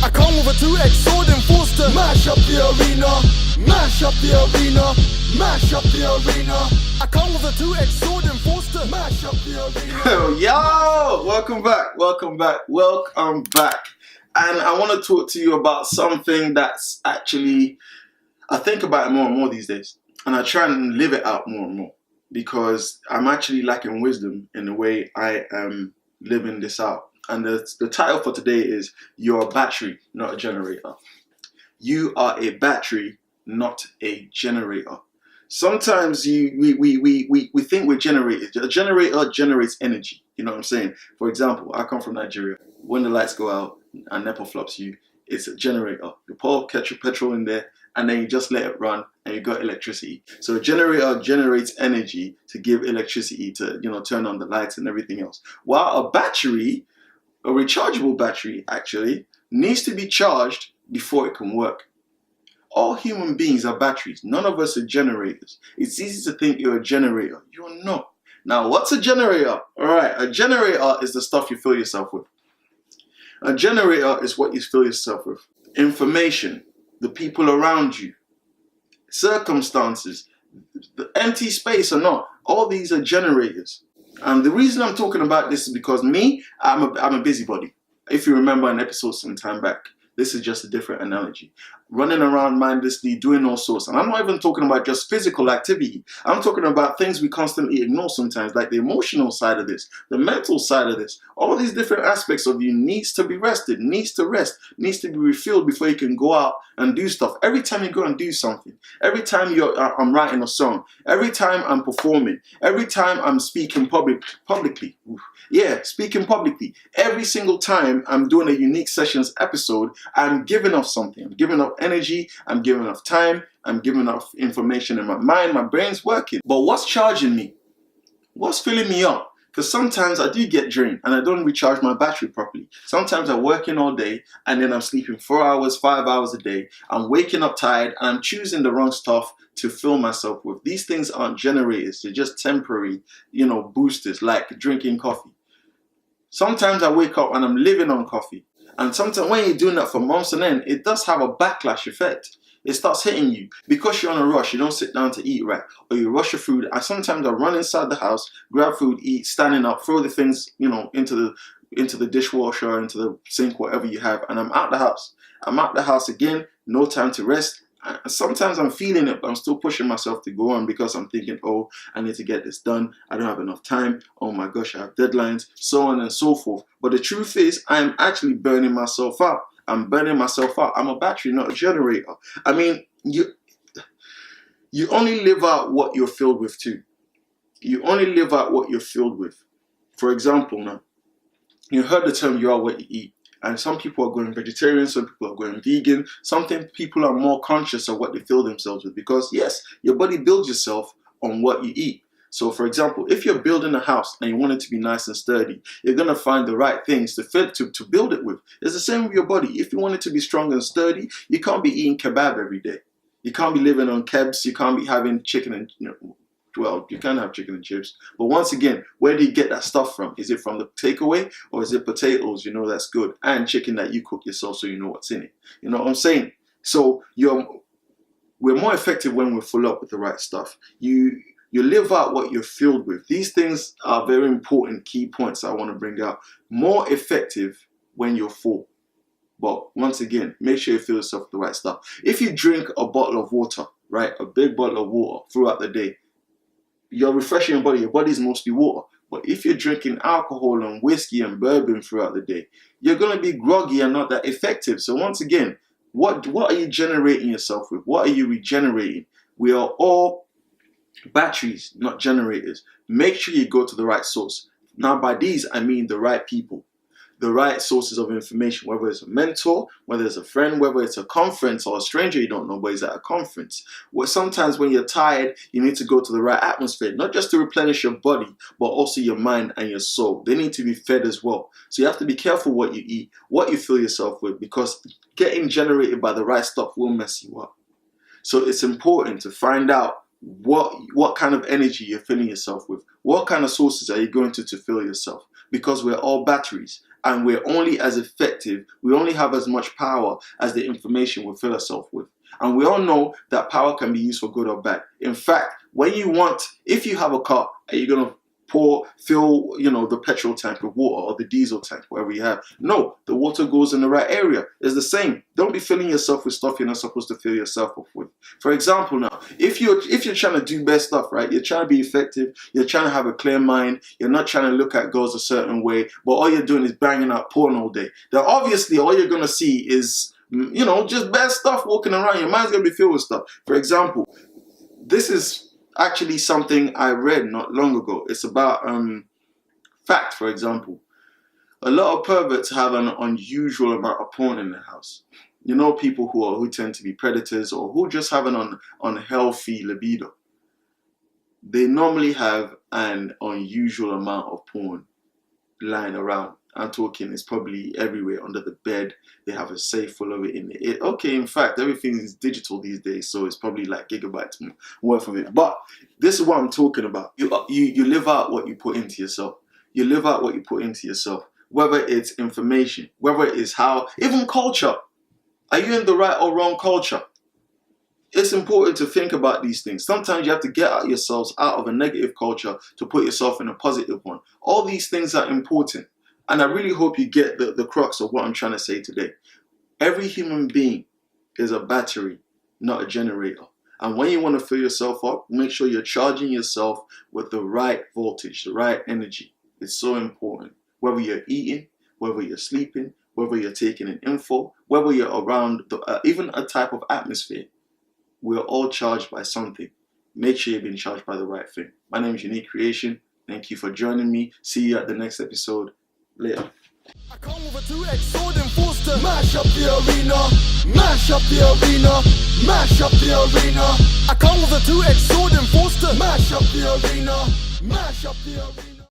I come with a 2x sword and forced to mash up the arena, mash up the arena, mash up the arena. I come with a 2x sword and forced to mash up the arena. Yo, welcome back, welcome back, welcome back. And I want to talk to you about something that's actually, I think about it more and more these days. And I try and live it out more and more. Because I'm actually lacking wisdom in the way I am living this out. And the title for today is You're a Battery, Not a Generator. You are a battery, not a generator. Sometimes we think we're generators. A generator generates energy. You know what I'm saying? For example, I come from Nigeria. When the lights go out and NEPA flops you, it's a generator. You pour petrol in there and then you just let it run and you got electricity. So a generator generates energy to give electricity to, turn on the lights and everything else. While a battery, a rechargeable battery actually, needs to be charged before it can work. All human beings are batteries. None of us are generators. It's easy to think you're a generator. You're not. Now, what's a generator? All right, a generator is the stuff you fill yourself with. A generator is what you fill yourself with. Information, the people around you, circumstances, the empty space or not, all these are generators. And the reason I'm talking about this is because I'm a busybody. If you remember an episode some time back, this is just a different analogy. Running around mindlessly, doing all sorts. And I'm not even talking about just physical activity. I'm talking about things we constantly ignore sometimes, like the emotional side of this, the mental side of this. All these different aspects of you needs to be rested, needs to rest, needs to be refilled before you can go out and do stuff. Every time you go and do something, every time I'm writing a song, every time I'm performing, every time I'm speaking publicly, speaking publicly, every single time I'm doing a Unique Sessions episode, I'm giving off something. I'm giving off energy, I'm giving off time, I'm giving off information in my mind, my brain's working. But what's charging me? What's filling me up? Because sometimes I do get drained and I don't recharge my battery properly. Sometimes I'm working all day and then I'm sleeping 4 hours, 5 hours a day. I'm waking up tired and I'm choosing the wrong stuff to fill myself with. These things aren't generators, they're just temporary, boosters, like drinking coffee. Sometimes I wake up and I'm living on coffee. And sometimes when you're doing that for months and end, it does have a backlash effect. It starts hitting you. Because you're on a rush, you don't sit down to eat right. Or you rush your food. Sometimes I run inside the house, grab food, eat, standing up, throw the things, into the dishwasher, into the sink, whatever you have. And I'm out the house. I'm out the house again, no time to rest. Sometimes I'm feeling it, but I'm still pushing myself to go on because I'm thinking, oh, I need to get this done. I don't have enough time. Oh my gosh, I have deadlines, so on and so forth. But the truth is, I'm actually burning myself out. I'm burning myself out. I'm a battery, not a generator. I mean, you only live out what you're filled with too. You only live out what you're filled with. For example, now, you heard the term, you are what you eat. And some people are going vegetarian, some people are going vegan. Some people are more conscious of what they fill themselves with. Because yes, your body builds yourself on what you eat. So for example, if you're building a house and you want it to be nice and sturdy, you're going to find the right things to build it with. It's the same with your body. If you want it to be strong and sturdy, you can't be eating kebab every day. You can't be living on kebabs. You can't be having chicken and, well, you can have chicken and chips. But once again, where do you get that stuff from? Is it from the takeaway or is it potatoes? That's good. And chicken that you cook yourself so you know what's in it. You know what I'm saying? So we're more effective when we're full up with the right stuff. You live out what you're filled with. These things are very important key points I want to bring out. More effective when you're full. But once again, make sure you fill yourself with the right stuff. If you drink a bottle of water, right, a big bottle of water throughout the day, you're refreshing your body. Your body is mostly water. But if you're drinking alcohol and whiskey and bourbon throughout the day, you're going to be groggy and not that effective. So once again, what are you generating yourself with? What are you regenerating? We are all batteries, not generators. Make sure you go to the right source. Now by these, I mean the right people. The right sources of information, whether it's a mentor, whether it's a friend, whether it's a conference or a stranger you don't know but is at a conference. Where sometimes when you're tired, you need to go to the right atmosphere, not just to replenish your body, but also your mind and your soul. They need to be fed as well. So you have to be careful what you eat, what you fill yourself with, because getting generated by the right stuff will mess you up. So it's important to find out what kind of energy you're filling yourself with. What kind of sources are you going to fill yourself? Because we're all batteries. and we're only as effective, we only have as much power as the information we fill ourselves with. And we all know that power can be used for good or bad. In fact, if you have a car and you're going to fill, the petrol tank with water, or the diesel tank, whatever you have. No, the water goes in the right area. It's the same. Don't be filling yourself with stuff you're not supposed to fill yourself up with. For example, now, if you're trying to do best stuff, right? You're trying to be effective. You're trying to have a clear mind. You're not trying to look at girls a certain way, but all you're doing is banging out porn all day. Then obviously, all you're gonna see is, just bad stuff walking around. Your mind's gonna be filled with stuff. For example, this is actually something I read not long ago. It's about fact, for example. A lot of perverts have an unusual amount of porn in their house. People who tend to be predators, or who just have an unhealthy libido. They normally have an unusual amount of porn lying around. I'm talking, it's probably everywhere, under the bed. They have a safe full of it in it. Okay, in fact, everything is digital these days, so it's probably like gigabytes worth of it. But this is what I'm talking about. You live out what you put into yourself. You live out what you put into yourself. Whether it's information, whether it is even culture. Are you in the right or wrong culture? It's important to think about these things. Sometimes you have to get yourselves out of a negative culture to put yourself in a positive one. All these things are important. And I really hope you get the crux of what I'm trying to say today. Every human being is a battery, not a generator. And when you want to fill yourself up, make sure you're charging yourself with the right voltage, the right energy. It's so important. Whether you're eating, whether you're sleeping, whether you're taking in info, whether you're around even a type of atmosphere, we're all charged by something. Make sure you're being charged by the right thing. My name is Unique Creation. Thank you for joining me. See you at the next episode. Later. I come with a 2X sword enforced to mash up the arena, mash up the arena, mash up the arena. I come with a 2X sword enforced to mash up the arena, mash up the arena.